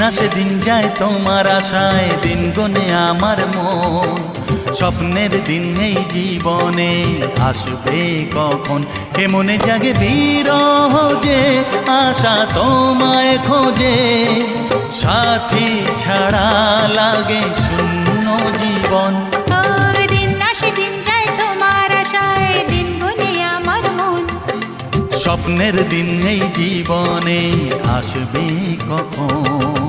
আসে দিন যায় তোমার আশায়, দিন গনে আমার মন। স্বপ্নের দিন এই জীবনে আসবে কখন, কেমনে জাগে বিরহ যে আশা তোমায় খোঁজে। সাথী ছাড়া লাগে শূন্য জীবন। দিন আসে দিন যায় তোমার আশায়, দিন গনে আমার মন। স্বপ্নের দিন এই জীবনে আসবে কখন।